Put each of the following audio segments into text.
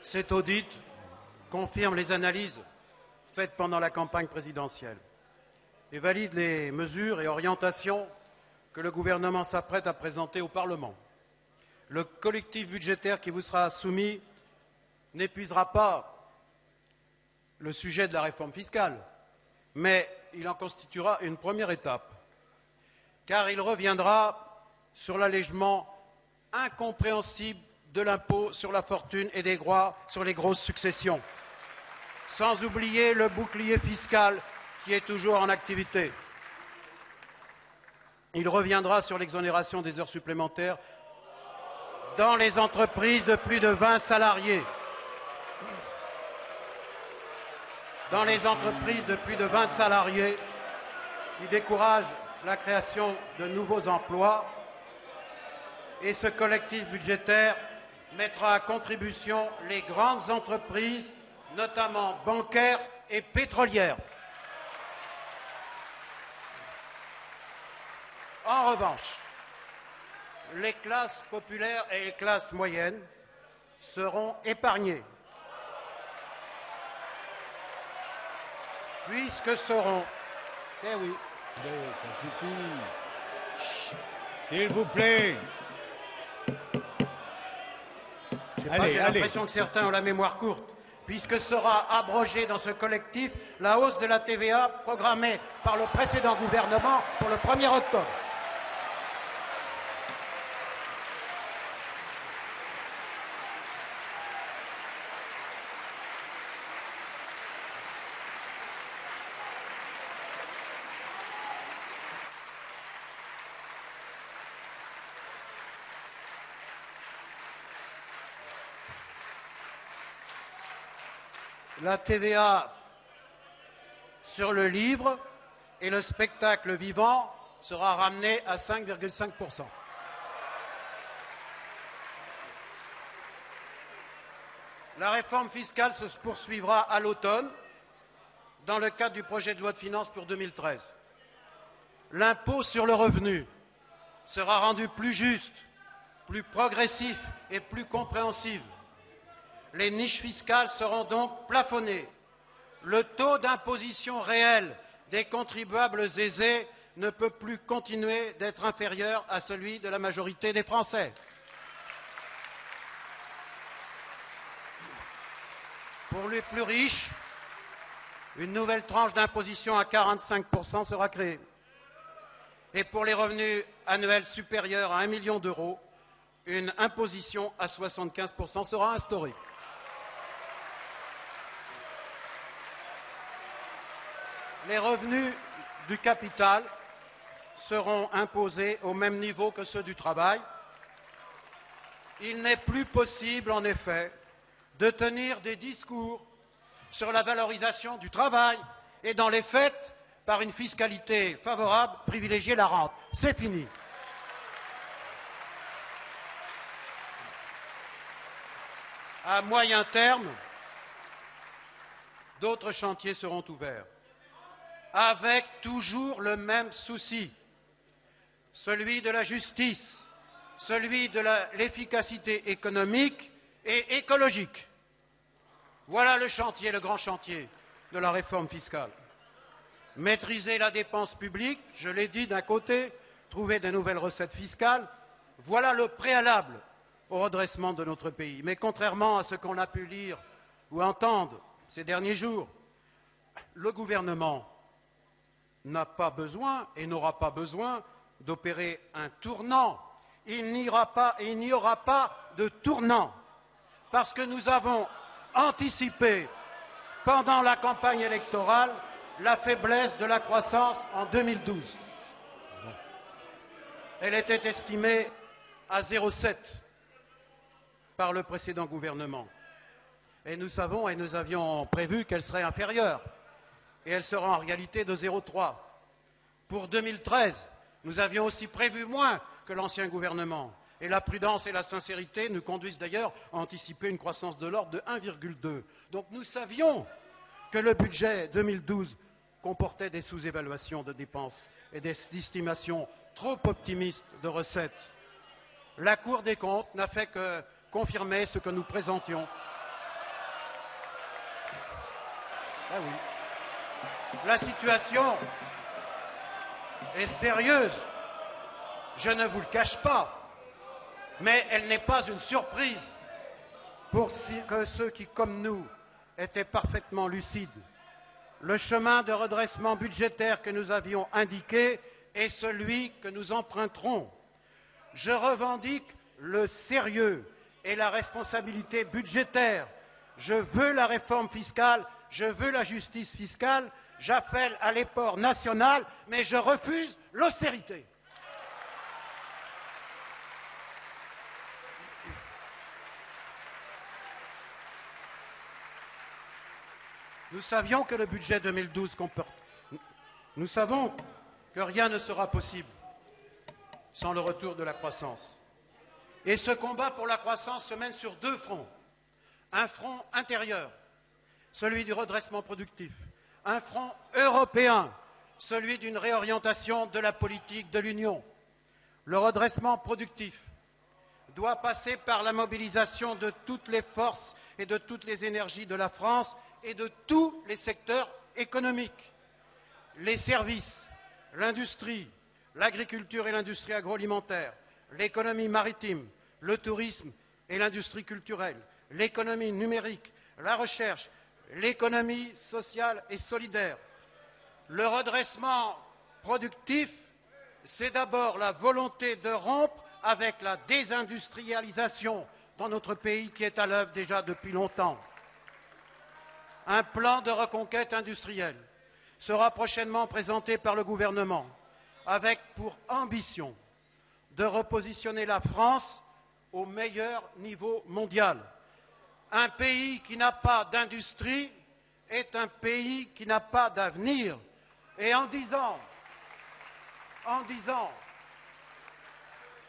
Cet audit confirme les analyses faites pendant la campagne présidentielle et valide les mesures et orientations que le gouvernement s'apprête à présenter au Parlement. Le collectif budgétaire qui vous sera soumis n'épuisera pas le sujet de la réforme fiscale, mais il en constituera une première étape, car il reviendra sur l'allègement incompréhensible de l'impôt sur la fortune et des droits sur les grosses successions, sans oublier le bouclier fiscal qui est toujours en activité. Il reviendra sur l'exonération des heures supplémentaires dans les entreprises de plus de 20 salariés. Dans les entreprises de plus de 20 salariés, qui décourage la création de nouveaux emplois, et ce collectif budgétaire mettra à contribution les grandes entreprises, notamment bancaires et pétrolières. En revanche, les classes populaires et les classes moyennes seront épargnées, puisque seront... Eh oui. Ça suffit. S'il vous plaît. J'ai l'impression que certains ont la mémoire courte, puisque sera abrogée dans ce collectif la hausse de la TVA programmée par le précédent gouvernement pour le 1er octobre. La TVA sur le livre et le spectacle vivant sera ramenée à 5,5%. La réforme fiscale se poursuivra à l'automne dans le cadre du projet de loi de finances pour 2013. L'impôt sur le revenu sera rendu plus juste, plus progressif et plus compréhensible. Les niches fiscales seront donc plafonnées. Le taux d'imposition réel des contribuables aisés ne peut plus continuer d'être inférieur à celui de la majorité des Français. Pour les plus riches, une nouvelle tranche d'imposition à 45% sera créée. Et pour les revenus annuels supérieurs à 1 million d'euros, une imposition à 75% sera instaurée. Les revenus du capital seront imposés au même niveau que ceux du travail. Il n'est plus possible, en effet, de tenir des discours sur la valorisation du travail et, dans les faits, par une fiscalité favorable, privilégier la rente. C'est fini. À moyen terme, d'autres chantiers seront ouverts, avec toujours le même souci, celui de la justice, celui de l'efficacité économique et écologique. Voilà le chantier, le grand chantier de la réforme fiscale. Maîtriser la dépense publique, je l'ai dit d'un côté, trouver de nouvelles recettes fiscales, voilà le préalable au redressement de notre pays. Mais contrairement à ce qu'on a pu lire ou entendre ces derniers jours, le gouvernement n'a pas besoin et n'aura pas besoin d'opérer un tournant. Il n'y aura pas de tournant, parce que nous avons anticipé pendant la campagne électorale la faiblesse de la croissance en 2012. Elle était estimée à 0,7 par le précédent gouvernement. Et nous savons et nous avions prévu qu'elle serait inférieure. Et elle sera en réalité de 0,3. Pour 2013, nous avions aussi prévu moins que l'ancien gouvernement. Et la prudence et la sincérité nous conduisent d'ailleurs à anticiper une croissance de l'ordre de 1,2. Donc nous savions que le budget 2012 comportait des sous-évaluations de dépenses et des estimations trop optimistes de recettes. La Cour des comptes n'a fait que confirmer ce que nous présentions. Ah oui. La situation est sérieuse, je ne vous le cache pas, mais elle n'est pas une surprise pour ceux qui, comme nous, étaient parfaitement lucides. Le chemin de redressement budgétaire que nous avions indiqué est celui que nous emprunterons. Je revendique le sérieux et la responsabilité budgétaire. Je veux la réforme fiscale, je veux la justice fiscale, j'appelle à l'effort national, mais je refuse l'austérité. Nous savions que le budget 2012 comporte. Nous savons que rien ne sera possible sans le retour de la croissance. Et ce combat pour la croissance se mène sur deux fronts. Un front intérieur, celui du redressement productif. Un front européen, celui d'une réorientation de la politique de l'Union. Le redressement productif doit passer par la mobilisation de toutes les forces et de toutes les énergies de la France et de tous les secteurs économiques. Les services, l'industrie, l'agriculture et l'industrie agroalimentaire, l'économie maritime, le tourisme et l'industrie culturelle, l'économie numérique, la recherche, l'économie sociale et solidaire. Le redressement productif, c'est d'abord la volonté de rompre avec la désindustrialisation dans notre pays qui est à l'œuvre déjà depuis longtemps. Un plan de reconquête industrielle sera prochainement présenté par le gouvernement avec pour ambition de repositionner la France au meilleur niveau mondial. Un pays qui n'a pas d'industrie est un pays qui n'a pas d'avenir. Et en disant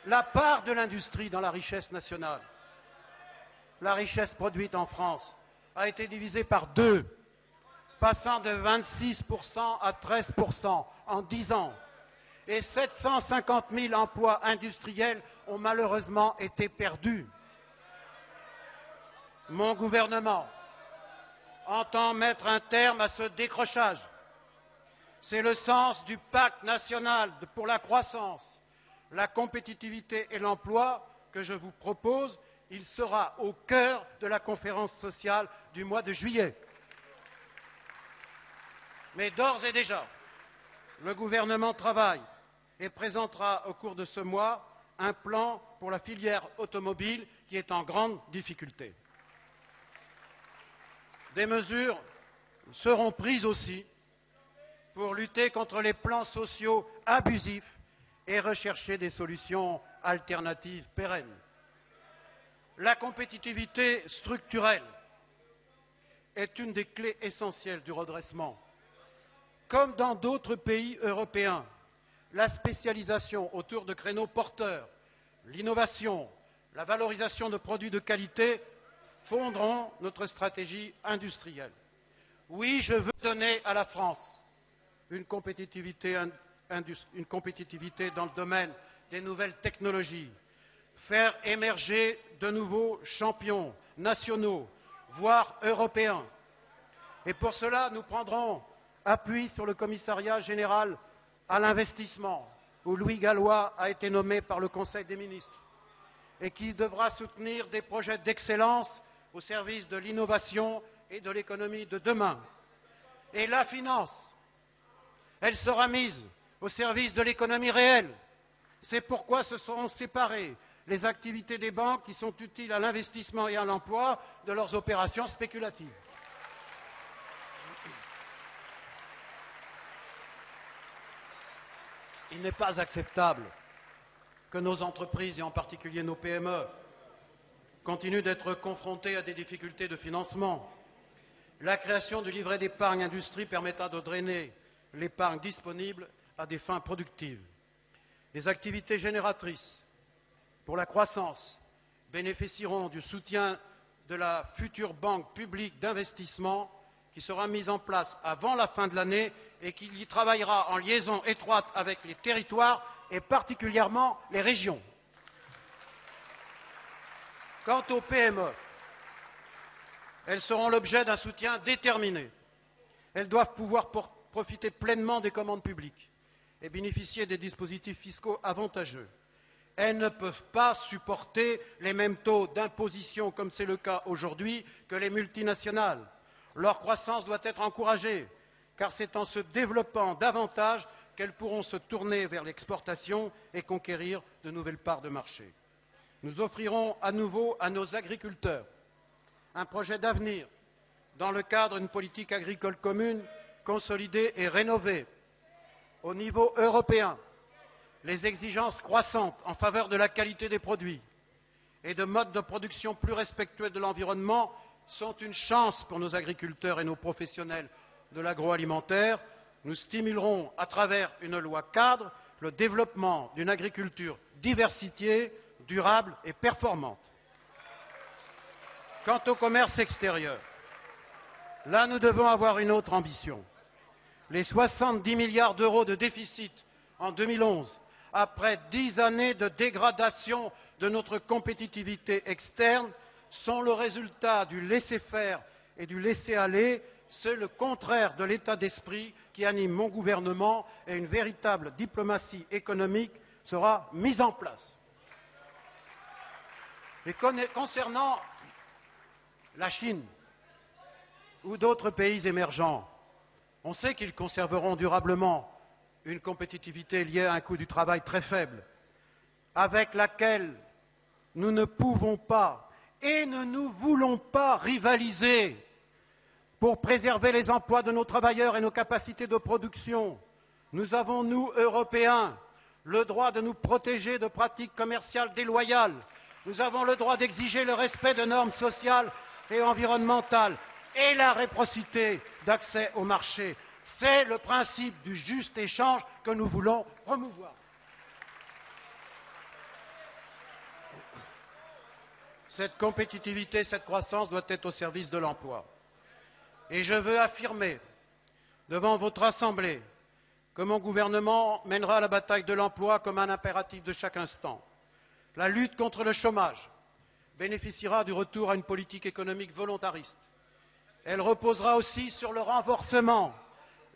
la part de l'industrie dans la richesse nationale, la richesse produite en France, a été divisée par 2, passant de 26% à 13% en 10 ans. Et 750 000 emplois industriels ont malheureusement été perdus. Mon gouvernement entend mettre un terme à ce décrochage. C'est le sens du pacte national pour la croissance, la compétitivité et l'emploi que je vous propose. Il sera au cœur de la conférence sociale du mois de juillet. Mais d'ores et déjà, le gouvernement travaille et présentera au cours de ce mois un plan pour la filière automobile qui est en grande difficulté. Des mesures seront prises aussi pour lutter contre les plans sociaux abusifs et rechercher des solutions alternatives pérennes. La compétitivité structurelle est une des clés essentielles du redressement. Comme dans d'autres pays européens, la spécialisation autour de créneaux porteurs, l'innovation, la valorisation de produits de qualité fonderont notre stratégie industrielle. Oui, je veux donner à la France une compétitivité dans le domaine des nouvelles technologies, faire émerger de nouveaux champions nationaux, voire européens. Et pour cela, nous prendrons appui sur le commissariat général à l'investissement, où Louis Gallois a été nommé par le Conseil des ministres, et qui devra soutenir des projets d'excellence au service de l'innovation et de l'économie de demain. Et la finance, elle sera mise au service de l'économie réelle. C'est pourquoi se seront séparées les activités des banques qui sont utiles à l'investissement et à l'emploi de leurs opérations spéculatives. Il n'est pas acceptable que nos entreprises, et en particulier nos PME, continuent d'être confrontées à des difficultés de financement. La création du livret d'épargne industrie permettra de drainer l'épargne disponible à des fins productives. Les activités génératrices pour la croissance bénéficieront du soutien de la future banque publique d'investissement qui sera mise en place avant la fin de l'année et qui y travaillera en liaison étroite avec les territoires et particulièrement les régions. Quant aux PME, elles seront l'objet d'un soutien déterminé. Elles doivent pouvoir profiter pleinement des commandes publiques et bénéficier des dispositifs fiscaux avantageux. Elles ne peuvent pas supporter les mêmes taux d'imposition, comme c'est le cas aujourd'hui, que les multinationales. Leur croissance doit être encouragée, car c'est en se développant davantage qu'elles pourront se tourner vers l'exportation et conquérir de nouvelles parts de marché. Nous offrirons à nouveau à nos agriculteurs un projet d'avenir dans le cadre d'une politique agricole commune consolidée et rénovée. Au niveau européen, les exigences croissantes en faveur de la qualité des produits et de modes de production plus respectueux de l'environnement sont une chance pour nos agriculteurs et nos professionnels de l'agroalimentaire. Nous stimulerons, à travers une loi cadre, le développement d'une agriculture diversifiée, durable et performante. Quant au commerce extérieur, là nous devons avoir une autre ambition. Les 70 milliards d'euros de déficit en 2011, après 10 années de dégradation de notre compétitivité externe, sont le résultat du laisser-faire et du laisser-aller. C'est le contraire de l'état d'esprit qui anime mon gouvernement et une véritable diplomatie économique sera mise en place. Et concernant la Chine ou d'autres pays émergents, on sait qu'ils conserveront durablement une compétitivité liée à un coût du travail très faible, avec laquelle nous ne pouvons pas et ne nous voulons pas rivaliser pour préserver les emplois de nos travailleurs et nos capacités de production. Nous avons, nous, Européens, le droit de nous protéger de pratiques commerciales déloyales. Nous avons le droit d'exiger le respect de normes sociales et environnementales et la réciprocité d'accès au marché. C'est le principe du juste échange que nous voulons promouvoir. Cette compétitivité, cette croissance doit être au service de l'emploi. Et je veux affirmer devant votre Assemblée que mon gouvernement mènera la bataille de l'emploi comme un impératif de chaque instant. La lutte contre le chômage bénéficiera du retour à une politique économique volontariste. Elle reposera aussi sur le renforcement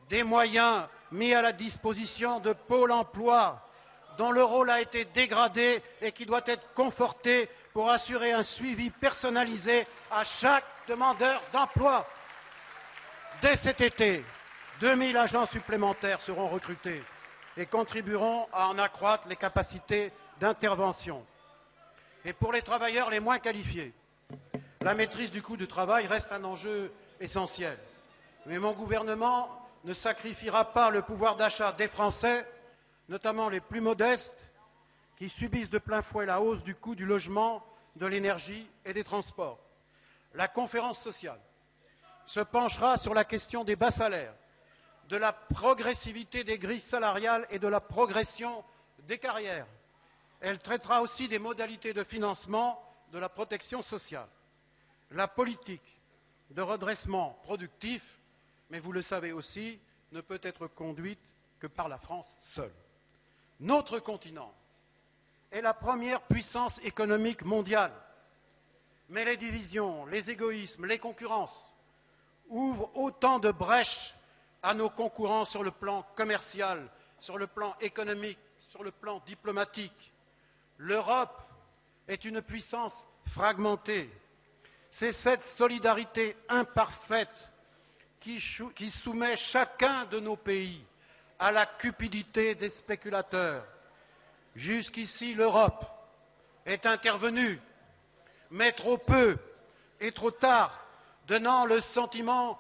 des moyens mis à la disposition de Pôle emploi, dont le rôle a été dégradé et qui doit être conforté pour assurer un suivi personnalisé à chaque demandeur d'emploi. Dès cet été, 2000 agents supplémentaires seront recrutés et contribueront à en accroître les capacités d'intervention. Et pour les travailleurs les moins qualifiés, la maîtrise du coût du travail reste un enjeu essentiel. Mais mon gouvernement ne sacrifiera pas le pouvoir d'achat des Français, notamment les plus modestes, qui subissent de plein fouet la hausse du coût du logement, de l'énergie et des transports. La conférence sociale se penchera sur la question des bas salaires, de la progressivité des grilles salariales et de la progression des carrières. Elle traitera aussi des modalités de financement de la protection sociale. La politique de redressement productif, mais vous le savez aussi, ne peut être conduite que par la France seule. Notre continent est la première puissance économique mondiale, mais les divisions, les égoïsmes, les concurrences ouvrent autant de brèches à nos concurrents sur le plan commercial, sur le plan économique, sur le plan diplomatique. L'Europe est une puissance fragmentée. C'est cette solidarité imparfaite qui soumet chacun de nos pays à la cupidité des spéculateurs. Jusqu'ici, l'Europe est intervenue, mais trop peu et trop tard, donnant le sentiment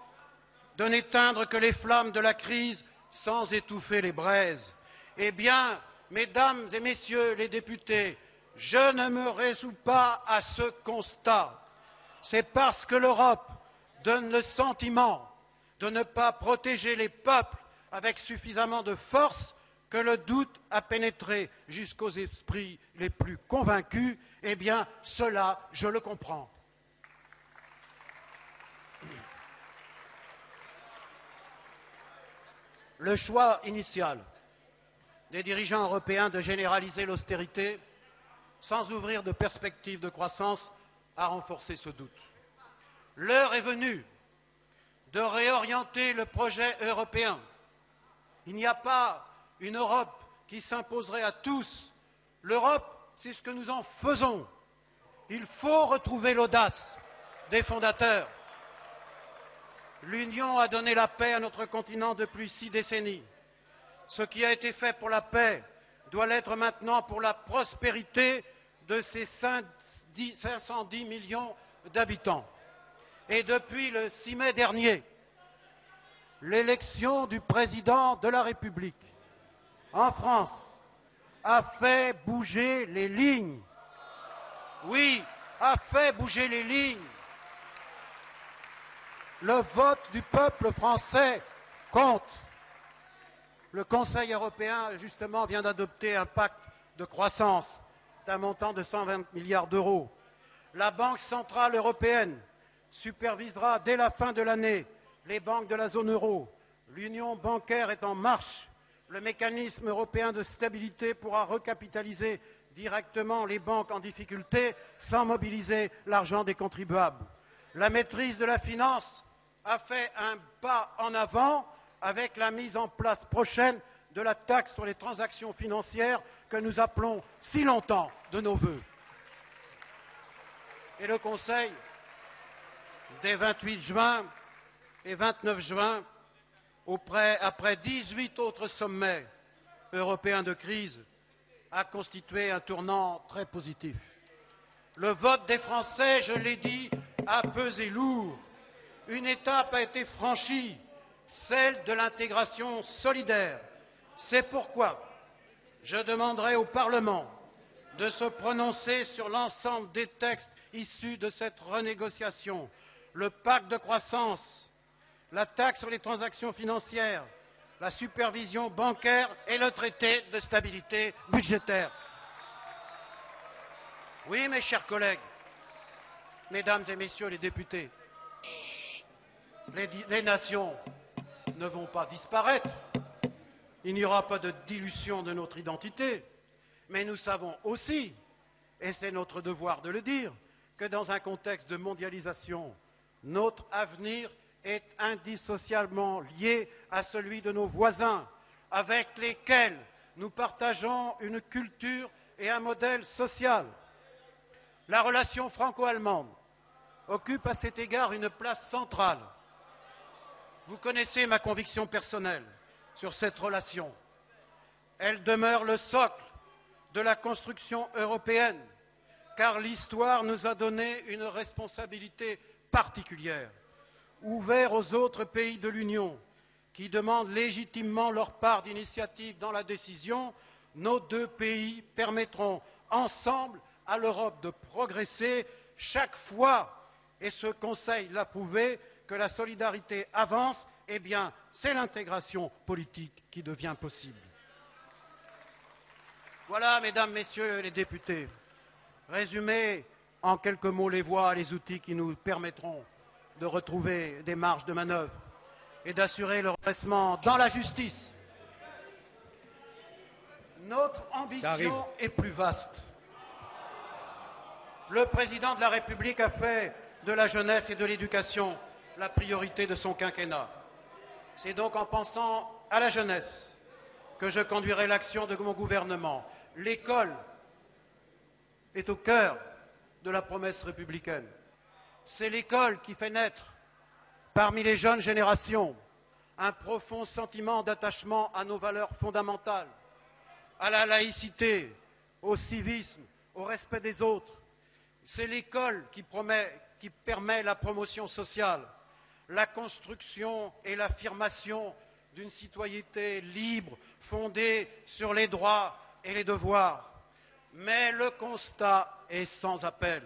de n'éteindre que les flammes de la crise sans étouffer les braises. Eh bien, mesdames et messieurs les députés, je ne me résous pas à ce constat. C'est parce que l'Europe donne le sentiment de ne pas protéger les peuples avec suffisamment de force que le doute a pénétré jusqu'aux esprits les plus convaincus. Eh bien, cela, je le comprends. Le choix initial des dirigeants européens de généraliser l'austérité sans ouvrir de perspectives de croissance a renforcé ce doute. L'heure est venue de réorienter le projet européen. Il n'y a pas une Europe qui s'imposerait à tous. L'Europe, c'est ce que nous en faisons. Il faut retrouver l'audace des fondateurs. L'Union a donné la paix à notre continent depuis 6 décennies. Ce qui a été fait pour la paix doit l'être maintenant pour la prospérité de ces 510 millions d'habitants. Et depuis le 6 mai dernier, l'élection du président de la République en France a fait bouger les lignes. Oui, a fait bouger les lignes. Le vote du peuple français compte. Le Conseil européen, justement, vient d'adopter un pacte de croissance d'un montant de 120 milliards d'euros. La Banque centrale européenne supervisera dès la fin de l'année les banques de la zone euro. L'union bancaire est en marche. Le mécanisme européen de stabilité pourra recapitaliser directement les banques en difficulté sans mobiliser l'argent des contribuables. La maîtrise de la finance a fait un pas en avant avec la mise en place prochaine de la taxe sur les transactions financières que nous appelons si longtemps de nos vœux. Et le Conseil, des 28 juin et 29 juin, après 18 autres sommets européens de crise, a constitué un tournant très positif. Le vote des Français, je l'ai dit, a pesé lourd. Une étape a été franchie, celle de l'intégration solidaire. C'est pourquoi je demanderai au Parlement de se prononcer sur l'ensemble des textes issus de cette renégociation. Le pacte de croissance, la taxe sur les transactions financières, la supervision bancaire et le traité de stabilité budgétaire. Oui, mes chers collègues, mesdames et messieurs les députés, les nations ne vont pas disparaître. Il n'y aura pas de dilution de notre identité. Mais nous savons aussi, et c'est notre devoir de le dire, que dans un contexte de mondialisation, notre avenir est indissociablement lié à celui de nos voisins, avec lesquels nous partageons une culture et un modèle social. La relation franco-allemande occupe à cet égard une place centrale. Vous connaissez ma conviction personnelle sur cette relation. Elle demeure le socle de la construction européenne, car l'histoire nous a donné une responsabilité particulière, ouverte aux autres pays de l'Union, qui demandent légitimement leur part d'initiative dans la décision. Nos deux pays permettront ensemble à l'Europe de progresser chaque fois, et ce Conseil l'a prouvé, que la solidarité avance, eh bien, c'est l'intégration politique qui devient possible. Voilà, mesdames, messieurs les députés, résumé en quelques mots les voies et les outils qui nous permettront de retrouver des marges de manœuvre et d'assurer le redressement dans la justice. Notre ambition est plus vaste. Le président de la République a fait de la jeunesse et de l'éducation la priorité de son quinquennat. C'est donc en pensant à la jeunesse que je conduirai l'action de mon gouvernement. L'école est au cœur de la promesse républicaine. C'est l'école qui fait naître, parmi les jeunes générations, un profond sentiment d'attachement à nos valeurs fondamentales, à la laïcité, au civisme, au respect des autres. C'est l'école qui permet la promotion sociale, la construction et l'affirmation d'une citoyenneté libre, fondée sur les droits et les devoirs. Mais le constat est sans appel.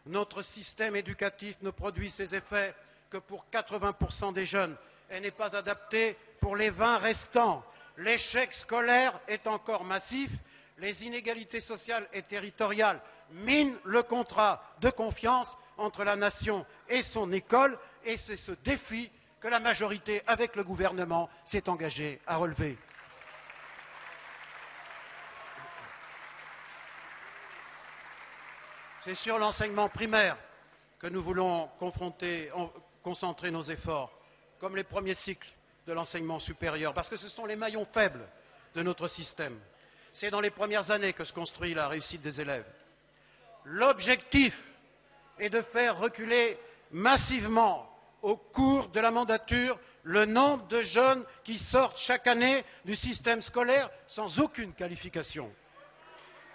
Notre système éducatif ne produit ses effets que pour 80% des jeunes et n'est pas adapté pour les 20 restants. L'échec scolaire est encore massif. Les inégalités sociales et territoriales minent le contrat de confiance entre la nation et son école, et c'est ce défi que la majorité, avec le gouvernement, s'est engagée à relever. C'est sur l'enseignement primaire que nous voulons concentrer nos efforts. comme les premiers cycles de l'enseignement supérieur, parce que ce sont les maillons faibles de notre système. C'est dans les premières années que se construit la réussite des élèves. L'objectif est de faire reculer massivement au cours de la mandature le nombre de jeunes qui sortent chaque année du système scolaire sans aucune qualification.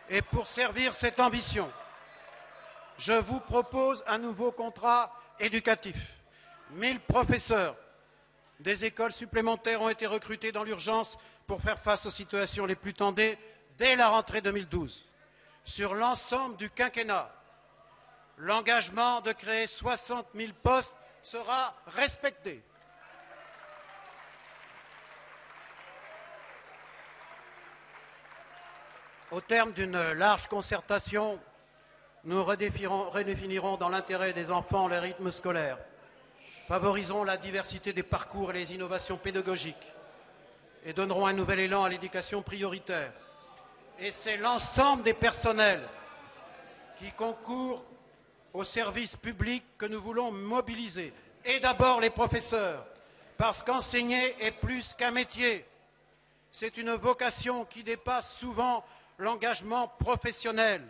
Et pour servir cette ambition, je vous propose un nouveau contrat éducatif. 1000 professeurs des écoles supplémentaires ont été recrutés dans l'urgence pour faire face aux situations les plus tendues dès la rentrée 2012. Sur l'ensemble du quinquennat, l'engagement de créer 60 000 postes sera respecté. Au terme d'une large concertation, nous redéfinirons dans l'intérêt des enfants les rythmes scolaires, favoriserons la diversité des parcours et les innovations pédagogiques et donnerons un nouvel élan à l'éducation prioritaire. Et c'est l'ensemble des personnels qui concourent au service public que nous voulons mobiliser. Et d'abord les professeurs, parce qu'enseigner est plus qu'un métier. C'est une vocation qui dépasse souvent l'engagement professionnel.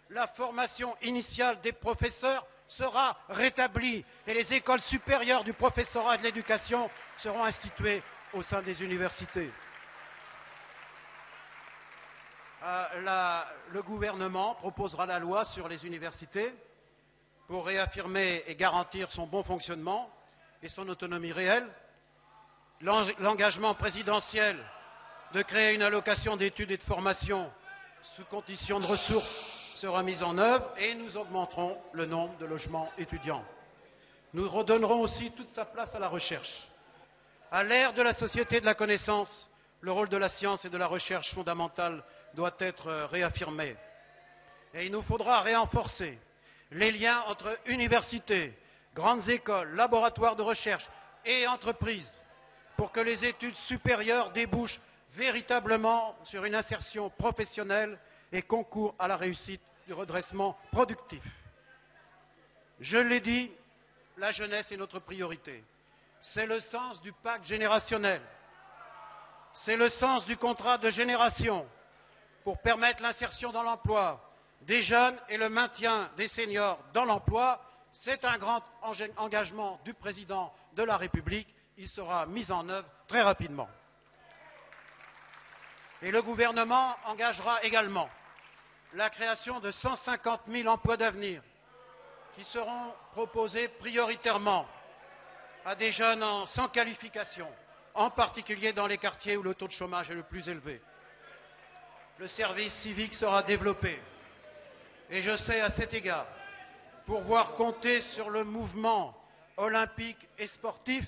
La formation initiale des professeurs sera rétablie et les écoles supérieures du professorat et de l'éducation seront instituées au sein des universités. Le gouvernement proposera la loi sur les universités pour réaffirmer et garantir son bon fonctionnement et son autonomie réelle. L'engagement présidentiel de créer une allocation d'études et de formation sous condition de ressources sera mis en œuvre et nous augmenterons le nombre de logements étudiants. Nous redonnerons aussi toute sa place à la recherche. À l'ère de la société de la connaissance, le rôle de la science et de la recherche fondamentale doit être réaffirmé. Et il nous faudra renforcer les liens entre universités, grandes écoles, laboratoires de recherche et entreprises pour que les études supérieures débouchent véritablement sur une insertion professionnelle et concourent à la réussite du redressement productif. Je l'ai dit, la jeunesse est notre priorité. C'est le sens du pacte générationnel. C'est le sens du contrat de génération pour permettre l'insertion dans l'emploi des jeunes et le maintien des seniors dans l'emploi. C'est un grand engagement du président de la République. Il sera mis en œuvre très rapidement. Et le gouvernement engagera également la création de 150 000 emplois d'avenir qui seront proposés prioritairement à des jeunes sans qualification, en particulier dans les quartiers où le taux de chômage est le plus élevé. Le service civique sera développé et je sais à cet égard pouvoir compter sur le mouvement olympique et sportif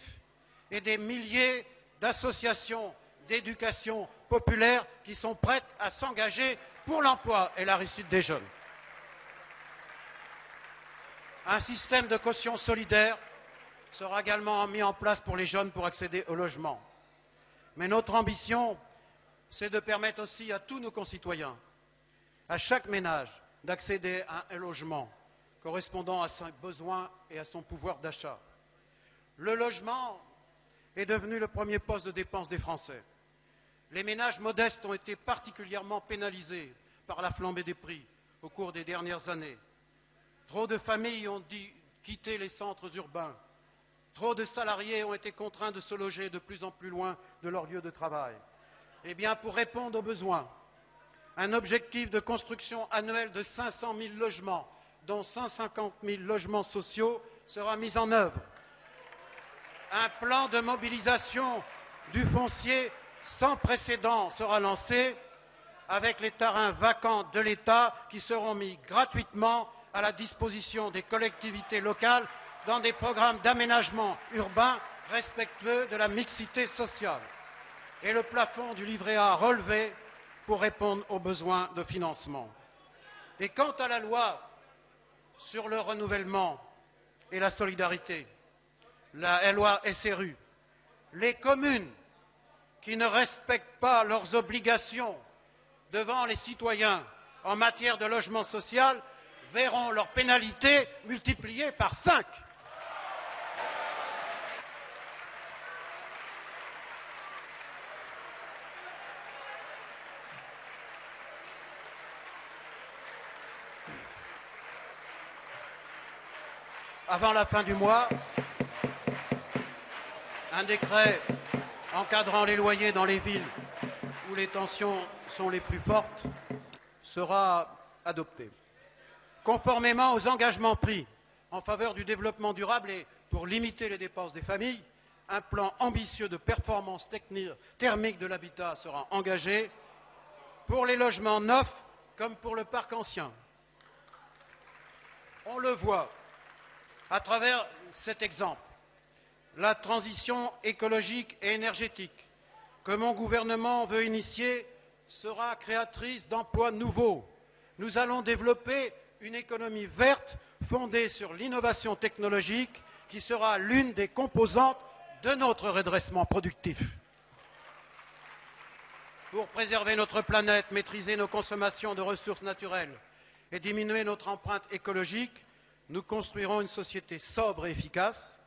et des milliers d'associations d'éducation populaire qui sont prêtes à s'engager pour l'emploi et la réussite des jeunes. Un système de caution solidaire sera également mis en place pour les jeunes pour accéder au logement. Mais notre ambition, c'est de permettre aussi à tous nos concitoyens, à chaque ménage, d'accéder à un logement correspondant à ses besoins et à son pouvoir d'achat. Le logement est devenu le premier poste de dépense des Français. Les ménages modestes ont été particulièrement pénalisés par la flambée des prix au cours des dernières années. Trop de familles ont dû quitter les centres urbains. Trop de salariés ont été contraints de se loger de plus en plus loin de leur lieu de travail. Eh bien, pour répondre aux besoins, un objectif de construction annuelle de 500 000 logements, dont 150 000 logements sociaux, sera mis en œuvre. Un plan de mobilisation du foncier sans précédent sera lancé avec les terrains vacants de l'État qui seront mis gratuitement à la disposition des collectivités locales dans des programmes d'aménagement urbain respectueux de la mixité sociale. Et le plafond du livret A relevé pour répondre aux besoins de financement. Et quant à la loi sur le renouvellement et la solidarité, la loi SRU, les communes qui ne respectent pas leurs obligations devant les citoyens en matière de logement social verront leurs pénalités multipliées par 5. avant la fin du mois, un décret encadrant les loyers dans les villes où les tensions sont les plus fortes sera adopté. Conformément aux engagements pris en faveur du développement durable et pour limiter les dépenses des familles, un plan ambitieux de performance thermique de l'habitat sera engagé pour les logements neufs comme pour le parc ancien. On le voit à travers cet exemple. La transition écologique et énergétique que mon gouvernement veut initier sera créatrice d'emplois nouveaux. Nous allons développer une économie verte fondée sur l'innovation technologique qui sera l'une des composantes de notre redressement productif. Pour préserver notre planète, maîtriser nos consommations de ressources naturelles et diminuer notre empreinte écologique, nous construirons une société sobre et efficace.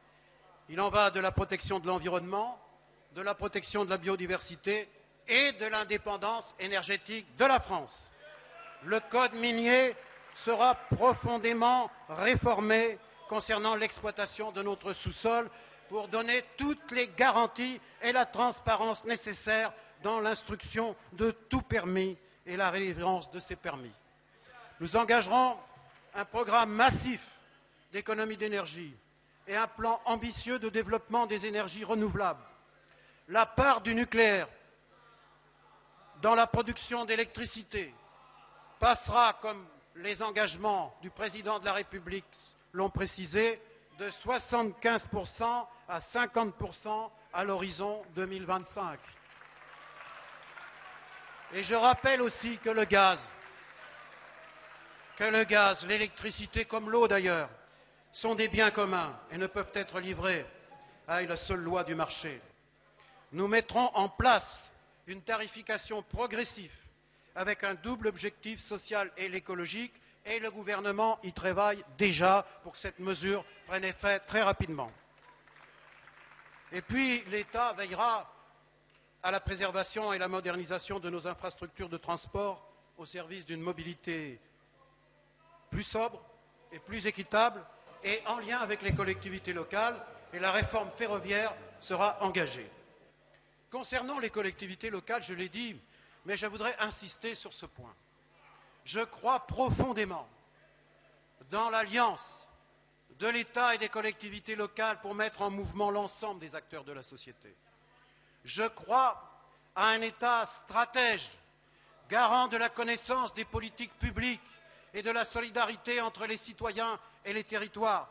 Il en va de la protection de l'environnement, de la protection de la biodiversité et de l'indépendance énergétique de la France. Le code minier sera profondément réformé concernant l'exploitation de notre sous-sol pour donner toutes les garanties et la transparence nécessaires dans l'instruction de tout permis et la délivrance de ces permis. Nous engagerons un programme massif d'économie d'énergie et un plan ambitieux de développement des énergies renouvelables. La part du nucléaire dans la production d'électricité passera, comme les engagements du président de la République l'ont précisé, de 75% à 50% à l'horizon 2025. Et je rappelle aussi que le gaz, l'électricité comme l'eau d'ailleurs, sont des biens communs et ne peuvent être livrés à la seule loi du marché. Nous mettrons en place une tarification progressive avec un double objectif social et écologique et le gouvernement y travaille déjà pour que cette mesure prenne effet très rapidement. Et puis l'État veillera à la préservation et la modernisation de nos infrastructures de transport au service d'une mobilité plus sobre et plus équitable et en lien avec les collectivités locales, et la réforme ferroviaire sera engagée. Concernant les collectivités locales, je l'ai dit, mais je voudrais insister sur ce point. Je crois profondément dans l'alliance de l'État et des collectivités locales pour mettre en mouvement l'ensemble des acteurs de la société. Je crois à un État stratège, garant de la connaissance des politiques publiques et de la solidarité entre les citoyens et les territoires.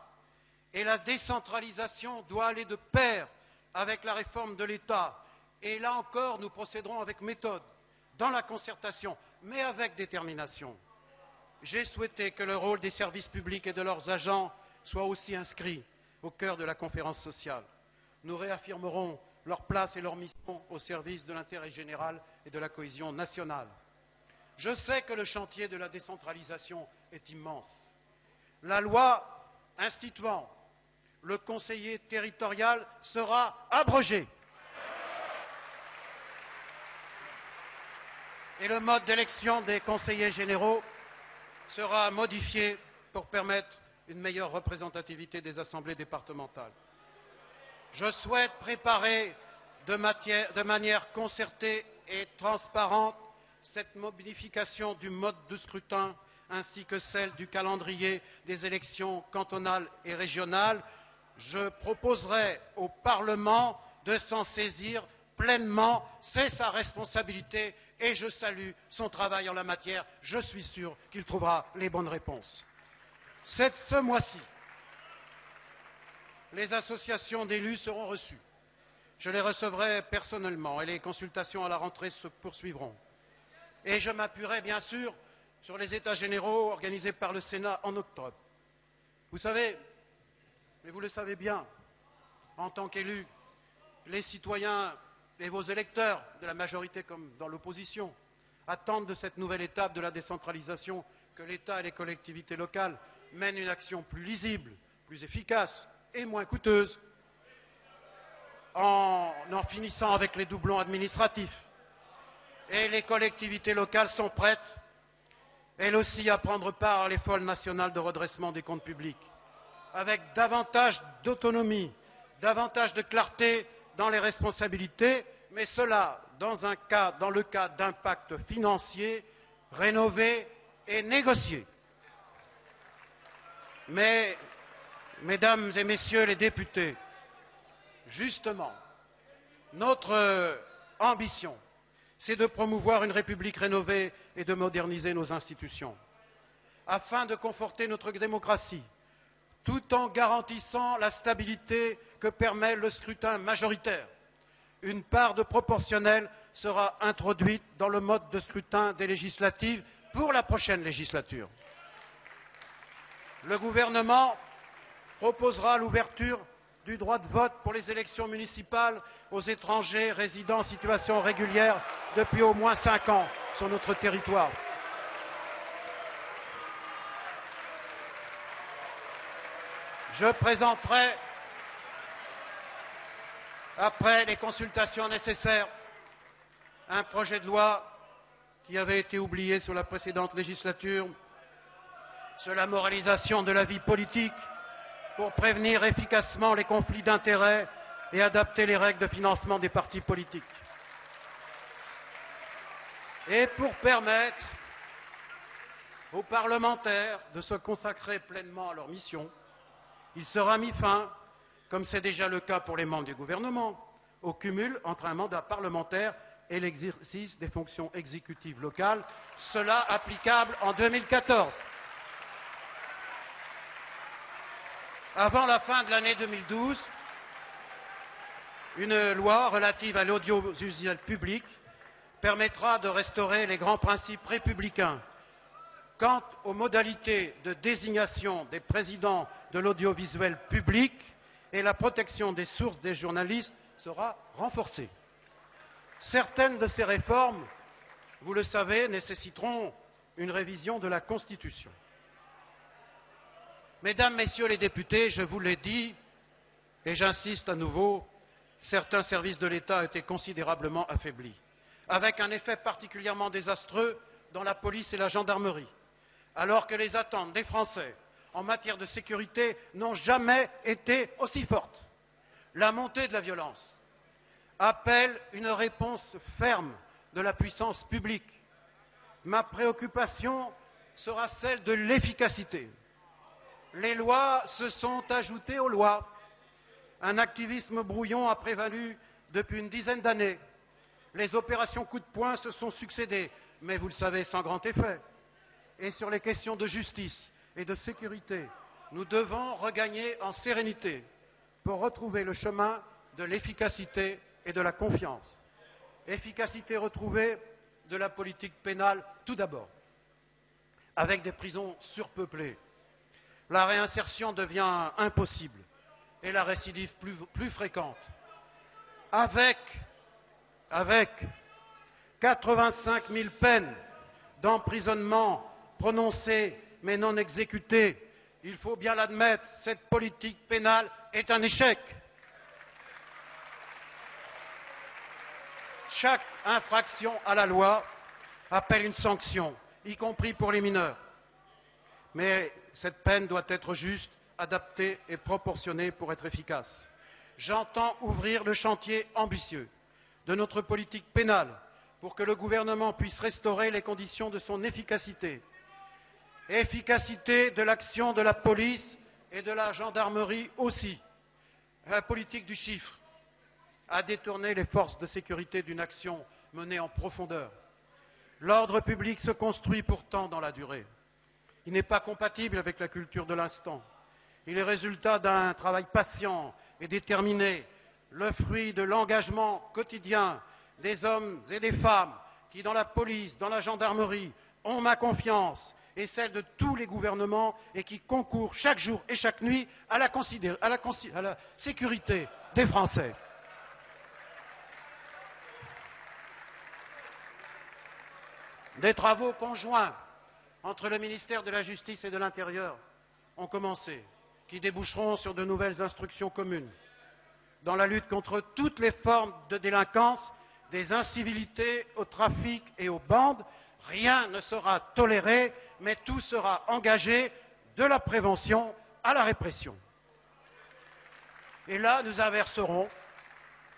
Et la décentralisation doit aller de pair avec la réforme de l'État. Et là encore, nous procéderons avec méthode, dans la concertation, mais avec détermination. J'ai souhaité que le rôle des services publics et de leurs agents soit aussi inscrit au cœur de la conférence sociale. Nous réaffirmerons leur place et leur mission au service de l'intérêt général et de la cohésion nationale. Je sais que le chantier de la décentralisation est immense. La loi instituant le conseiller territorial sera abrogée. Et le mode d'élection des conseillers généraux sera modifié pour permettre une meilleure représentativité des assemblées départementales. Je souhaite préparer de manière concertée et transparente cette modification du mode de scrutin ainsi que celle du calendrier des élections cantonales et régionales. Je proposerai au Parlement de s'en saisir pleinement, c'est sa responsabilité et je salue son travail en la matière. Je suis sûr qu'il trouvera les bonnes réponses. Ce mois-ci, les associations d'élus seront reçues. Je les recevrai personnellement et les consultations à la rentrée se poursuivront. Et je m'appuierai bien sûr sur les États généraux organisés par le Sénat en octobre. Vous savez, mais vous le savez bien, en tant qu'élus, les citoyens et vos électeurs, de la majorité comme dans l'opposition, attendent de cette nouvelle étape de la décentralisation que l'État et les collectivités locales mènent une action plus lisible, plus efficace et moins coûteuse, en finissant avec les doublons administratifs. Et les collectivités locales sont prêtes, elles aussi, à prendre part à l'effort national de redressement des comptes publics. avec davantage d'autonomie, davantage de clarté dans les responsabilités, mais cela dans le cas d'un pacte financier rénové et négocié. Mais, mesdames et messieurs les députés, justement, notre ambition, c'est de promouvoir une République rénovée et de moderniser nos institutions, afin de conforter notre démocratie, tout en garantissant la stabilité que permet le scrutin majoritaire. Une part de proportionnel sera introduite dans le mode de scrutin des législatives pour la prochaine législature. Le gouvernement proposera l'ouverture du droit de vote pour les élections municipales aux étrangers résidant en situation régulière depuis au moins 5 ans sur notre territoire. Je présenterai, après les consultations nécessaires, un projet de loi qui avait été oublié sur la précédente législature, sur la moralisation de la vie politique, pour prévenir efficacement les conflits d'intérêts et adapter les règles de financement des partis politiques. Et pour permettre aux parlementaires de se consacrer pleinement à leur mission, il sera mis fin, comme c'est déjà le cas pour les membres du gouvernement, au cumul entre un mandat parlementaire et l'exercice des fonctions exécutives locales, cela applicable en 2014. Avant la fin de l'année 2012, une loi relative à l'audiovisuel public permettra de restaurer les grands principes républicains. Quant aux modalités de désignation des présidents de l'audiovisuel public et la protection des sources des journalistes sera renforcée. Certaines de ces réformes, vous le savez, nécessiteront une révision de la Constitution. Mesdames, Messieurs les députés, je vous l'ai dit, et j'insiste à nouveau, certains services de l'État ont été considérablement affaiblis, avec un effet particulièrement désastreux dans la police et la gendarmerie, alors que les attentes des Français en matière de sécurité n'ont jamais été aussi fortes. La montée de la violence appelle une réponse ferme de la puissance publique. Ma préoccupation sera celle de l'efficacité. Les lois se sont ajoutées aux lois. Un activisme brouillon a prévalu depuis une dizaine d'années. Les opérations coup de poing se sont succédé, mais vous le savez, sans grand effet. Et sur les questions de justice et de sécurité, nous devons regagner en sérénité pour retrouver le chemin de l'efficacité et de la confiance. Efficacité retrouvée de la politique pénale tout d'abord. Avec des prisons surpeuplées, la réinsertion devient impossible et la récidive plus fréquente. Avec 85 000 peines d'emprisonnement prononcées mais non exécutées, il faut bien l'admettre, cette politique pénale est un échec. Chaque infraction à la loi appelle une sanction, y compris pour les mineurs. Mais cette peine doit être juste, adaptée et proportionnée pour être efficace. J'entends ouvrir le chantier ambitieux de notre politique pénale pour que le gouvernement puisse restaurer les conditions de son efficacité. Efficacité de l'action de la police et de la gendarmerie aussi. La politique du chiffre a détourné les forces de sécurité d'une action menée en profondeur. L'ordre public se construit pourtant dans la durée. Il n'est pas compatible avec la culture de l'instant. Il est résultat d'un travail patient et déterminé, le fruit de l'engagement quotidien des hommes et des femmes qui, dans la police, dans la gendarmerie, ont ma confiance et celle de tous les gouvernements et qui concourent chaque jour et chaque nuit à la sécurité des Français. Des travaux conjoints entre le ministère de la Justice et de l'Intérieur ont commencé, qui déboucheront sur de nouvelles instructions communes. Dans la lutte contre toutes les formes de délinquance, des incivilités au trafic et aux bandes, rien ne sera toléré, mais tout sera engagé de la prévention à la répression. Et là, nous inverserons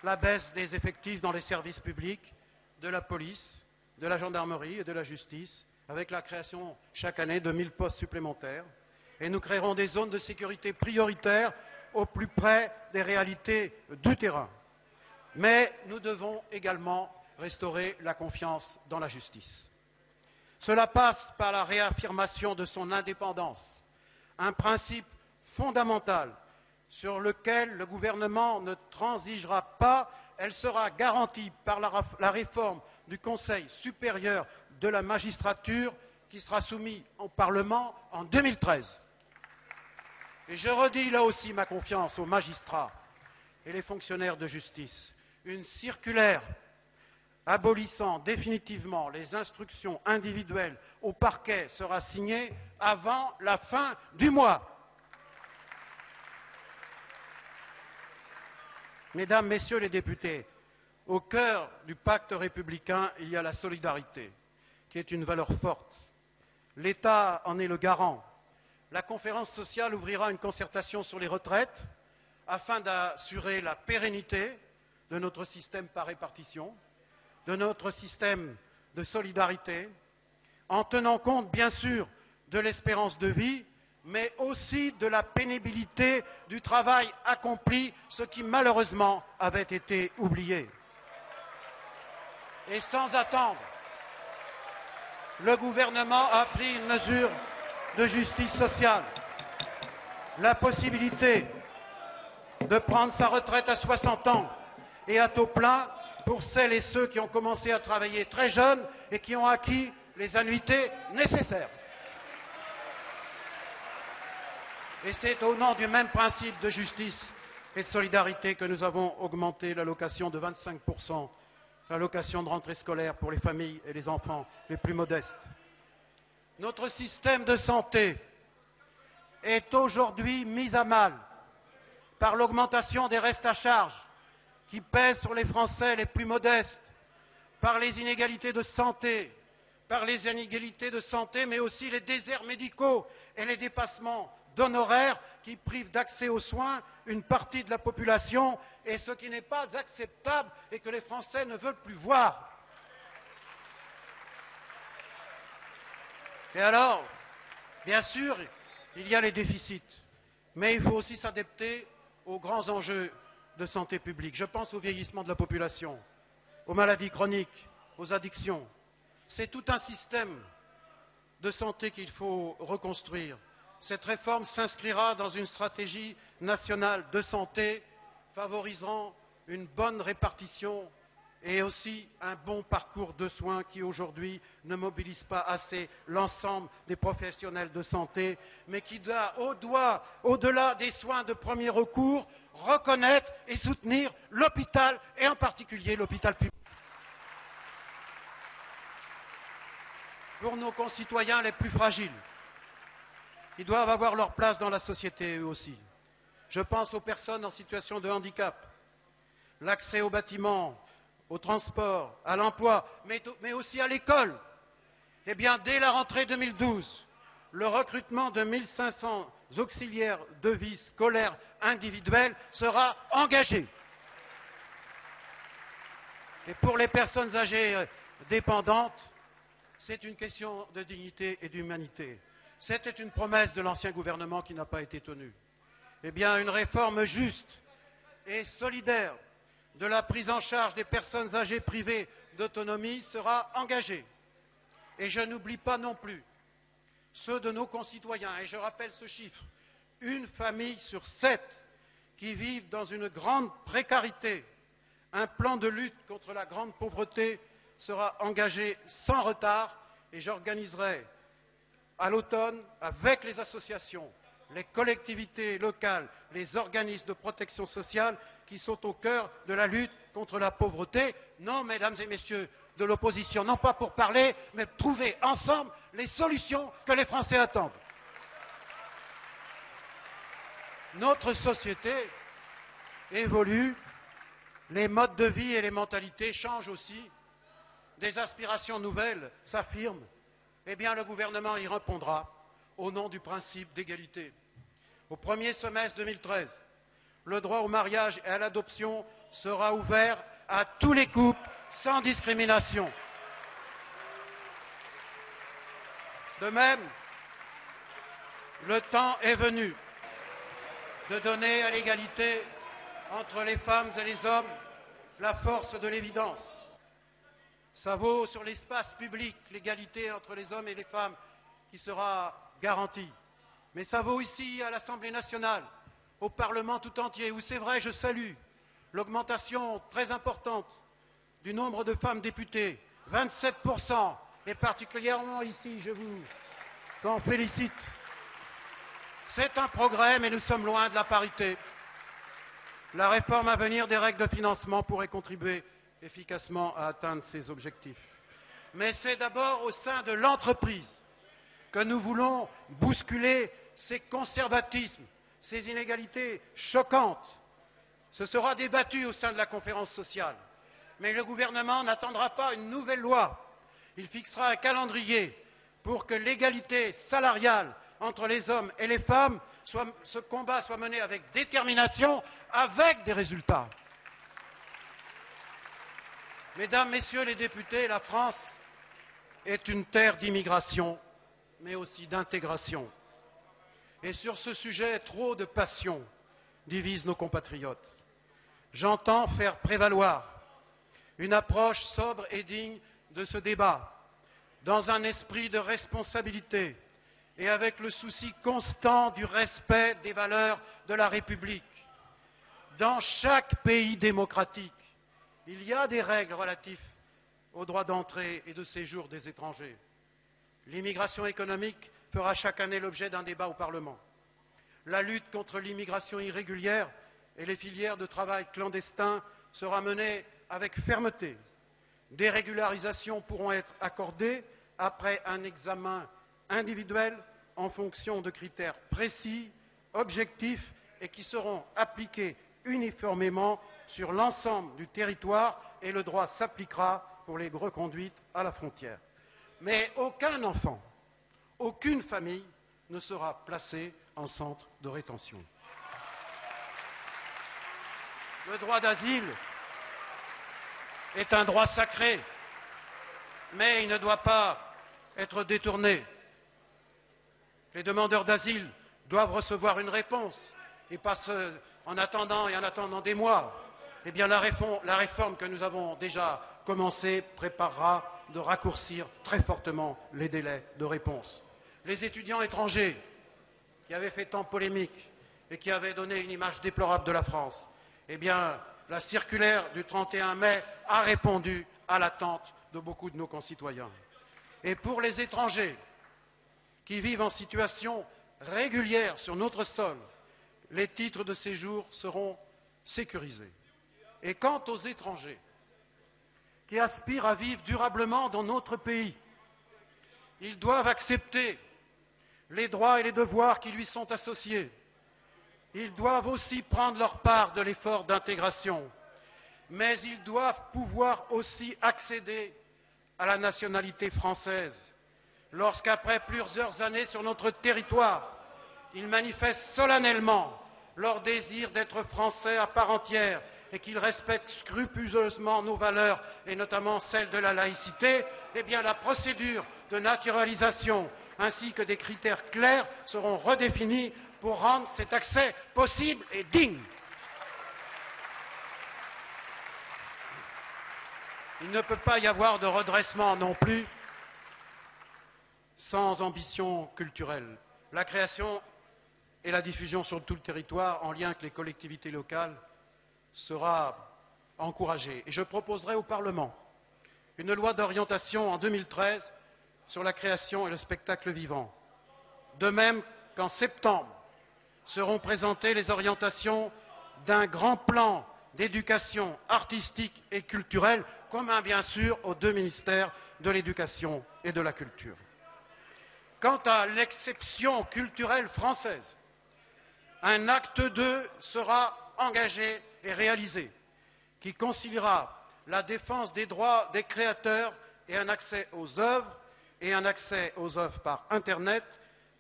la baisse des effectifs dans les services publics, de la police, de la gendarmerie et de la justice, avec la création chaque année de 1000 postes supplémentaires. Et nous créerons des zones de sécurité prioritaires au plus près des réalités du terrain. Mais nous devons également restaurer la confiance dans la justice. Cela passe par la réaffirmation de son indépendance, un principe fondamental sur lequel le gouvernement ne transigera pas. Elle sera garantie par la réforme du Conseil supérieur de la magistrature qui sera soumis au Parlement en 2013. Et je redis là aussi ma confiance aux magistrats et les fonctionnaires de justice. Une circulaire abolissant définitivement les instructions individuelles au parquet sera signée avant la fin du mois. Mesdames, Messieurs les députés, au cœur du pacte républicain, il y a la solidarité, qui est une valeur forte. L'État en est le garant. La conférence sociale ouvrira une concertation sur les retraites afin d'assurer la pérennité de notre système par répartition, de notre système de solidarité, en tenant compte, bien sûr, de l'espérance de vie, mais aussi de la pénibilité du travail accompli, ce qui malheureusement avait été oublié. Et sans attendre, le gouvernement a pris une mesure de justice sociale, la possibilité de prendre sa retraite à 60 ans et à taux plein pour celles et ceux qui ont commencé à travailler très jeunes et qui ont acquis les annuités nécessaires. Et c'est au nom du même principe de justice et de solidarité que nous avons augmenté l'allocation de 25%, l'allocation de rentrée scolaire pour les familles et les enfants les plus modestes. Notre système de santé est aujourd'hui mis à mal par l'augmentation des restes à charge qui pèsent sur les Français les plus modestes, par les inégalités de santé, mais aussi les déserts médicaux et les dépassements d'honoraires qui privent d'accès aux soins une partie de la population, et ce qui n'est pas acceptable et que les Français ne veulent plus voir. Et alors, bien sûr, il y a les déficits, mais il faut aussi s'adapter aux grands enjeux de santé publique. Je pense au vieillissement de la population, aux maladies chroniques, aux addictions. C'est tout un système de santé qu'il faut reconstruire. Cette réforme s'inscrira dans une stratégie nationale de santé favorisant une bonne répartition et aussi un bon parcours de soins qui aujourd'hui ne mobilise pas assez l'ensemble des professionnels de santé, mais qui doit, au-delà des soins de premier recours, reconnaître et soutenir l'hôpital, et en particulier l'hôpital public. Pour nos concitoyens les plus fragiles, ils doivent avoir leur place dans la société eux aussi. Je pense aux personnes en situation de handicap, l'accès aux bâtiments, au transport, à l'emploi, mais aussi à l'école. Eh bien, dès la rentrée 2012, le recrutement de 1500 auxiliaires de vie scolaire individuels sera engagé. Et pour les personnes âgées dépendantes, c'est une question de dignité et d'humanité. C'était une promesse de l'ancien gouvernement qui n'a pas été tenue. Eh bien, une réforme juste et solidaire de la prise en charge des personnes âgées privées d'autonomie sera engagée. Et je n'oublie pas non plus ceux de nos concitoyens, et je rappelle ce chiffre, une famille sur 7 qui vivent dans une grande précarité. Un plan de lutte contre la grande pauvreté sera engagé sans retard, et j'organiserai à l'automne, avec les associations, les collectivités locales, les organismes de protection sociale qui sont au cœur de la lutte contre la pauvreté. Non, mesdames et messieurs de l'opposition, non pas pour parler, mais pour trouver ensemble les solutions que les Français attendent. Notre société évolue, les modes de vie et les mentalités changent aussi, des aspirations nouvelles s'affirment. Eh bien, le gouvernement y répondra au nom du principe d'égalité. Au premier semestre 2013, le droit au mariage et à l'adoption sera ouvert à tous les couples sans discrimination. De même, le temps est venu de donner à l'égalité entre les femmes et les hommes la force de l'évidence. Ça vaut sur l'espace public, l'égalité entre les hommes et les femmes qui sera garantie. Mais ça vaut ici à l'Assemblée nationale, au Parlement tout entier, où c'est vrai, je salue l'augmentation très importante du nombre de femmes députées, 27%, et particulièrement ici, je vous en félicite. C'est un progrès, mais nous sommes loin de la parité. La réforme à venir des règles de financement pourrait contribuer efficacement à atteindre ces objectifs. Mais c'est d'abord au sein de l'entreprise que nous voulons bousculer ces conservatismes, ces inégalités choquantes. Ce sera débattu au sein de la conférence sociale. Mais le gouvernement n'attendra pas une nouvelle loi. Il fixera un calendrier pour que l'égalité salariale entre les hommes et les femmes, ce combat soit mené avec détermination, avec des résultats. Mesdames, Messieurs les députés, la France est une terre d'immigration, mais aussi d'intégration. Et sur ce sujet, trop de passion divise nos compatriotes. J'entends faire prévaloir une approche sobre et digne de ce débat, dans un esprit de responsabilité et avec le souci constant du respect des valeurs de la République. Dans chaque pays démocratique, il y a des règles relatives au droit d'entrée et de séjour des étrangers. L'immigration économique fera chaque année l'objet d'un débat au Parlement. La lutte contre l'immigration irrégulière et les filières de travail clandestin sera menée avec fermeté. Des régularisations pourront être accordées après un examen individuel en fonction de critères précis, objectifs et qui seront appliqués uniformément sur l'ensemble du territoire et le droit s'appliquera pour les reconduites à la frontière. Mais aucun enfant, aucune famille ne sera placé en centre de rétention. Le droit d'asile est un droit sacré, mais il ne doit pas être détourné. Les demandeurs d'asile doivent recevoir une réponse et pas en attendant des mois. Eh bien, la réforme que nous avons déjà commencée préparera de raccourcir très fortement les délais de réponse. Les étudiants étrangers qui avaient fait tant polémique et qui avaient donné une image déplorable de la France, eh bien, la circulaire du 31 mai a répondu à l'attente de beaucoup de nos concitoyens. Et pour les étrangers qui vivent en situation régulière sur notre sol, les titres de séjour seront sécurisés. Et quant aux étrangers qui aspirent à vivre durablement dans notre pays, ils doivent accepter les droits et les devoirs qui lui sont associés. Ils doivent aussi prendre leur part de l'effort d'intégration, mais ils doivent pouvoir aussi accéder à la nationalité française lorsqu'après plusieurs années sur notre territoire, ils manifestent solennellement leur désir d'être français à part entière et qu'ils respectent scrupuleusement nos valeurs et notamment celle de la laïcité, eh bien la procédure de naturalisation ainsi que des critères clairs seront redéfinis pour rendre cet accès possible et digne. Il ne peut pas y avoir de redressement non plus sans ambition culturelle. La création et la diffusion sur tout le territoire, en lien avec les collectivités locales, sera encouragée. Et je proposerai au Parlement une loi d'orientation en 2013 sur la création et le spectacle vivant. De même qu'en septembre seront présentées les orientations d'un grand plan d'éducation artistique et culturelle, commun bien sûr aux deux ministères de l'éducation et de la culture. Quant à l'exception culturelle française, un acte 2 sera engagé et réalisé, qui conciliera la défense des droits des créateurs et un accès aux œuvres par Internet,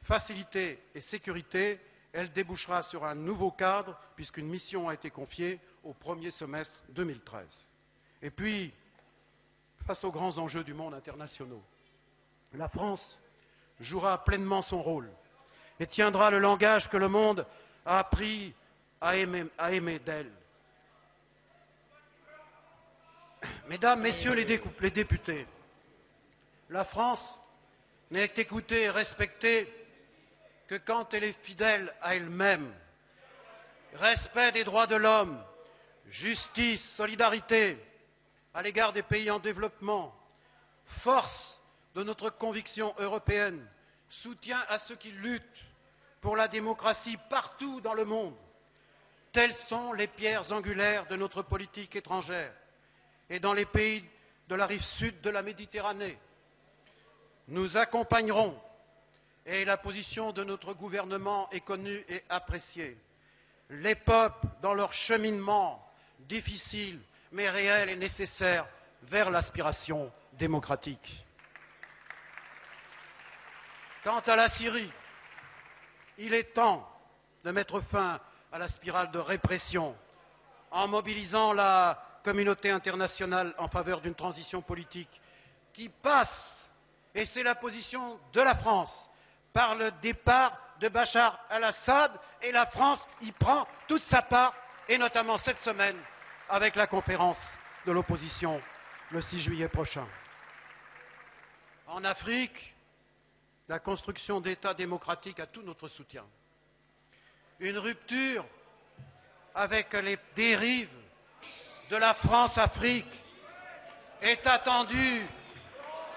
facilité et sécurité, Elle débouchera sur un nouveau cadre, puisqu'une mission a été confiée au premier semestre 2013. Et puis, face aux grands enjeux du monde international, la France jouera pleinement son rôle et tiendra le langage que le monde a appris à aimer d'elle. Mesdames, Messieurs les députés, la France n'est écoutée et respectée que quand elle est fidèle à elle-même. Respect des droits de l'homme, justice, solidarité à l'égard des pays en développement, force de notre conviction européenne, soutien à ceux qui luttent pour la démocratie partout dans le monde. Telles sont les pierres angulaires de notre politique étrangère. Et dans les pays de la rive sud de la Méditerranée, nous accompagnerons, et la position de notre gouvernement est connue et appréciée, les peuples dans leur cheminement difficile, mais réel et nécessaire, vers l'aspiration démocratique. Quant à la Syrie, il est temps de mettre fin à la spirale de répression en mobilisant la communauté internationale en faveur d'une transition politique qui passe, et c'est la position de la France, par le départ de Bachar al-Assad, et la France y prend toute sa part, et notamment cette semaine avec la conférence de l'opposition le 6 juillet prochain. En Afrique, la construction d'États démocratiques a tout notre soutien. Une rupture avec les dérives de la France-Afrique est attendue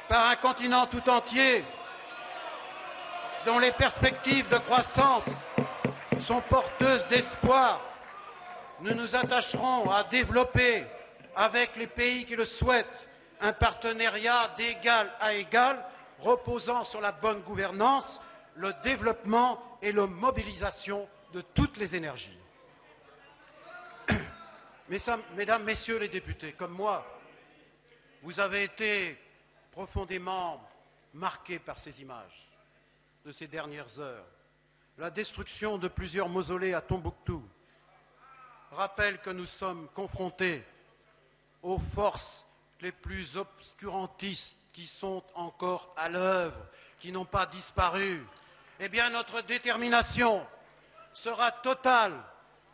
par un continent tout entier dont les perspectives de croissance sont porteuses d'espoir. Nous nous attacherons à développer avec les pays qui le souhaitent un partenariat d'égal à égal reposant sur la bonne gouvernance, le développement et la mobilisation de toutes les énergies. Mesdames, Messieurs les députés, comme moi, vous avez été profondément marqués par ces images de ces dernières heures. La destruction de plusieurs mausolées à Tombouctou rappelle que nous sommes confrontés aux forces les plus obscurantistes qui sont encore à l'œuvre, qui n'ont pas disparu. Eh bien, notre détermination sera totale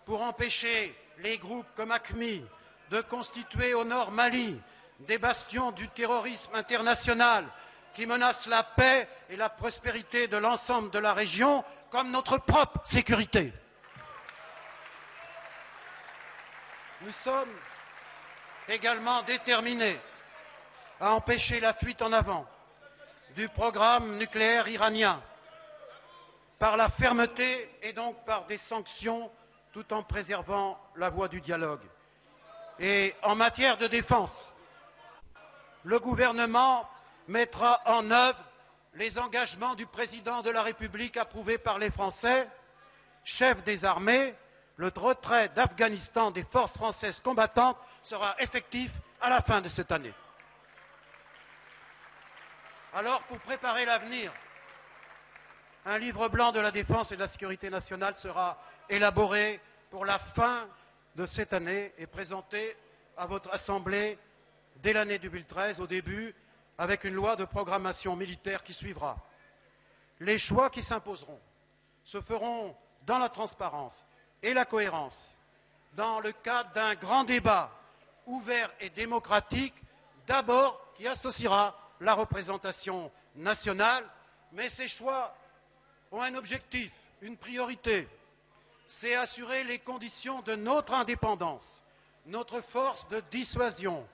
pour empêcher les groupes comme AQMI de constituer au nord Mali des bastions du terrorisme international qui menacent la paix et la prospérité de l'ensemble de la région comme notre propre sécurité. Nous sommes également déterminés à empêcher la fuite en avant du programme nucléaire iranien par la fermeté et donc par des sanctions tout en préservant la voie du dialogue. Et en matière de défense, le gouvernement mettra en œuvre les engagements du président de la République approuvés par les Français, chef des armées. Le retrait d'Afghanistan des forces françaises combattantes sera effectif à la fin de cette année. Alors, pour préparer l'avenir, un livre blanc de la défense et de la sécurité nationale sera élaboré pour la fin de cette année et présenté à votre Assemblée dès l'année 2013, au début, avec une loi de programmation militaire qui suivra. Les choix qui s'imposeront se feront dans la transparence et la cohérence, dans le cadre d'un grand débat ouvert et démocratique, d'abord qui associera la représentation nationale, mais ces choix ont un objectif, une priorité, c'est assurer les conditions de notre indépendance, notre force de dissuasion,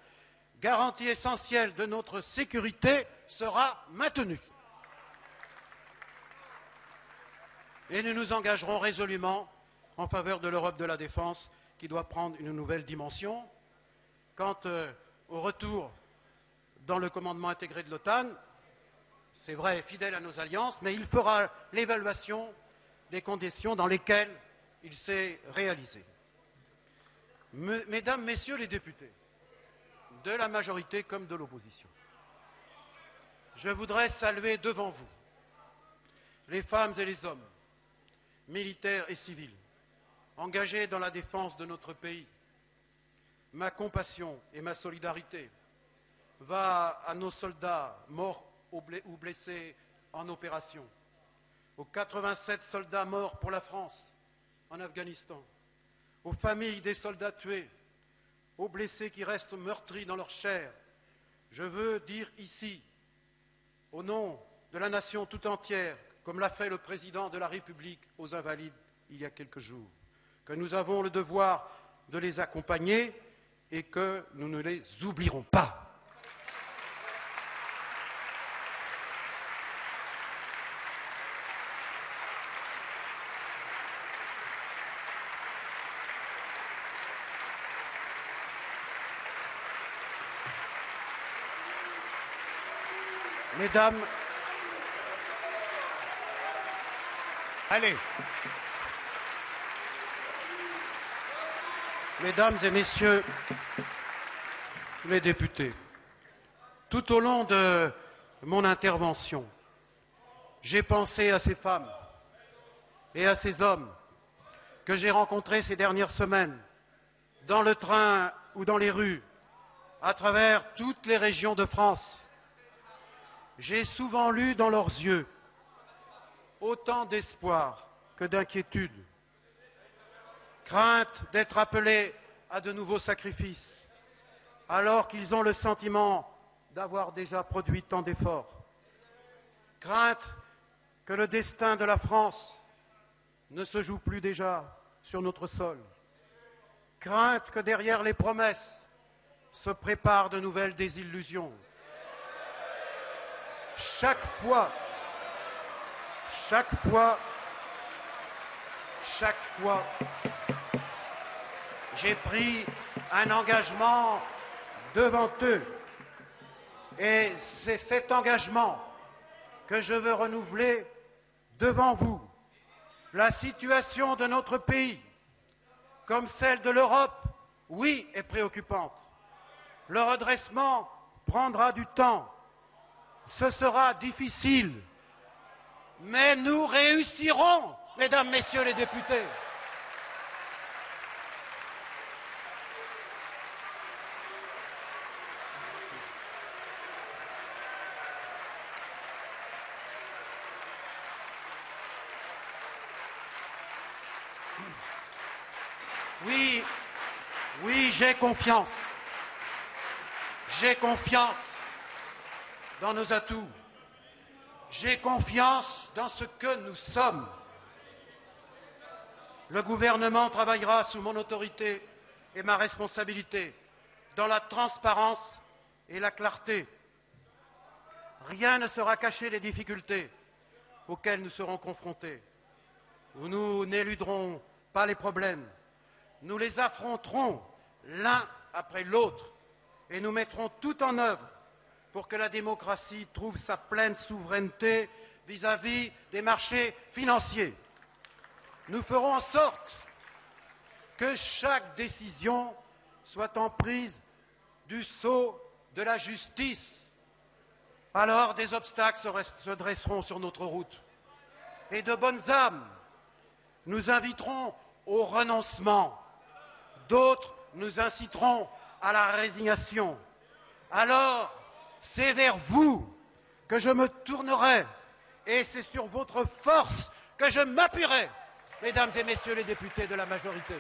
garantie essentielle de notre sécurité sera maintenue. Et nous nous engagerons résolument en faveur de l'Europe de la défense qui doit prendre une nouvelle dimension. Quant au retour dans le commandement intégré de l'OTAN, c'est vrai, fidèle à nos alliances, mais il fera l'évaluation des conditions dans lesquelles il s'est réalisé. Mesdames, Messieurs les députés, de la majorité comme de l'opposition, je voudrais saluer devant vous les femmes et les hommes militaires et civils, engagés dans la défense de notre pays. Ma compassion et ma solidarité va à nos soldats morts ou blessés en opération, aux 87 soldats morts pour la France en Afghanistan, aux familles des soldats tués, aux blessés qui restent meurtris dans leur chair. Je veux dire ici, au nom de la nation tout entière, comme l'a fait le président de la République aux Invalides il y a quelques jours, que nous avons le devoir de les accompagner et que nous ne les oublierons pas. Mesdames, allez, Mesdames et Messieurs les députés, tout au long de mon intervention, j'ai pensé à ces femmes et à ces hommes que j'ai rencontrés ces dernières semaines, dans le train ou dans les rues, à travers toutes les régions de France. J'ai souvent lu dans leurs yeux autant d'espoir que d'inquiétude, crainte d'être appelés à de nouveaux sacrifices, alors qu'ils ont le sentiment d'avoir déjà produit tant d'efforts, crainte que le destin de la France ne se joue plus déjà sur notre sol, crainte que derrière les promesses se préparent de nouvelles désillusions. Chaque fois, j'ai pris un engagement devant eux. Et c'est cet engagement que je veux renouveler devant vous. La situation de notre pays, comme celle de l'Europe, oui, est préoccupante. Le redressement prendra du temps. Ce sera difficile. Mais nous réussirons, Mesdames, Messieurs les députés. Oui, j'ai confiance. J'ai confiance dans nos atouts. J'ai confiance dans ce que nous sommes. Le gouvernement travaillera sous mon autorité et ma responsabilité, dans la transparence et la clarté. Rien ne sera caché des difficultés auxquelles nous serons confrontés. Nous n'éluderons pas les problèmes. Nous les affronterons l'un après l'autre et nous mettrons tout en œuvre pour que la démocratie trouve sa pleine souveraineté vis-à-vis des marchés financiers. Nous ferons en sorte que chaque décision soit en prise du sceau de la justice. Alors des obstacles se dresseront sur notre route. Et de bonnes âmes nous inviteront au renoncement. D'autres nous inciteront à la résignation. Alors, c'est vers vous que je me tournerai et c'est sur votre force que je m'appuierai, Mesdames et Messieurs les députés de la majorité.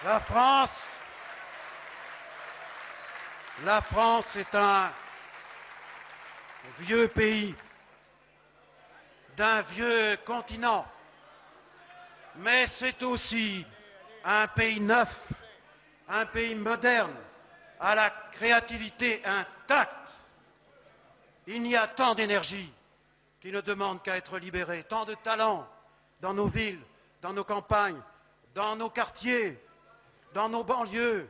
La France est un vieux pays, d'un vieux continent, mais c'est aussi un pays neuf, un pays moderne, à la créativité intacte. Il y a tant d'énergie qui ne demande qu'à être libérée, tant de talents dans nos villes, dans nos campagnes, dans nos quartiers, dans nos banlieues,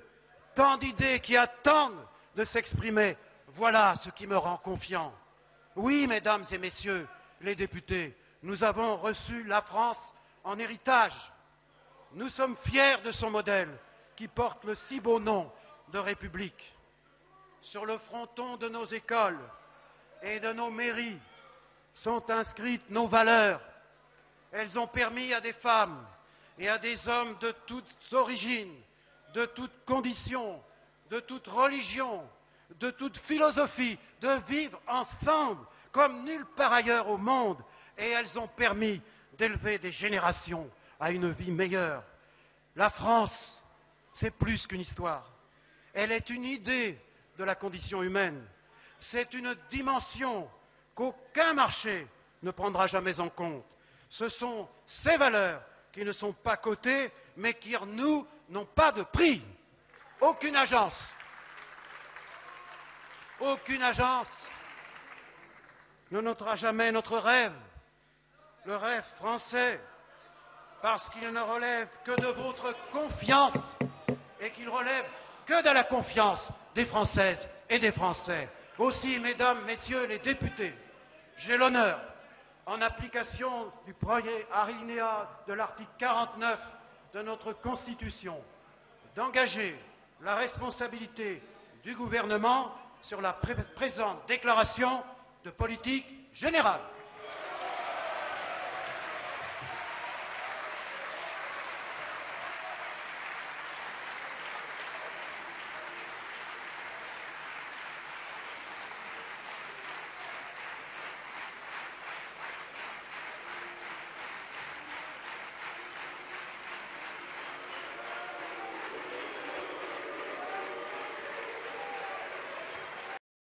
tant d'idées qui attendent de s'exprimer. Voilà ce qui me rend confiant. Oui, Mesdames et Messieurs les députés, nous avons reçu la France en héritage. Nous sommes fiers de son modèle qui porte le si beau nom de République. sur le fronton de nos écoles et de nos mairies sont inscrites nos valeurs. Elles ont permis à des femmes et à des hommes de toutes origines, de toutes conditions, de toute religion, de toute philosophie, de vivre ensemble comme nulle part ailleurs au monde, et elles ont permis d'élever des générations à une vie meilleure. La France, c'est plus qu'une histoire. Elle est une idée de la condition humaine. C'est une dimension qu'aucun marché ne prendra jamais en compte. Ce sont ces valeurs qui ne sont pas cotées, mais qui, en nous, n'ont pas de prix. Aucune agence ne notera jamais notre rêve, le rêve français, parce qu'il ne relève que de votre confiance et qu'il relève que de la confiance des Françaises et des Français. Aussi, mesdames, messieurs les députés, j'ai l'honneur, en application du premier alinéa de l'article 49 de notre Constitution, d'engager la responsabilité du gouvernement sur la présente déclaration de politique générale.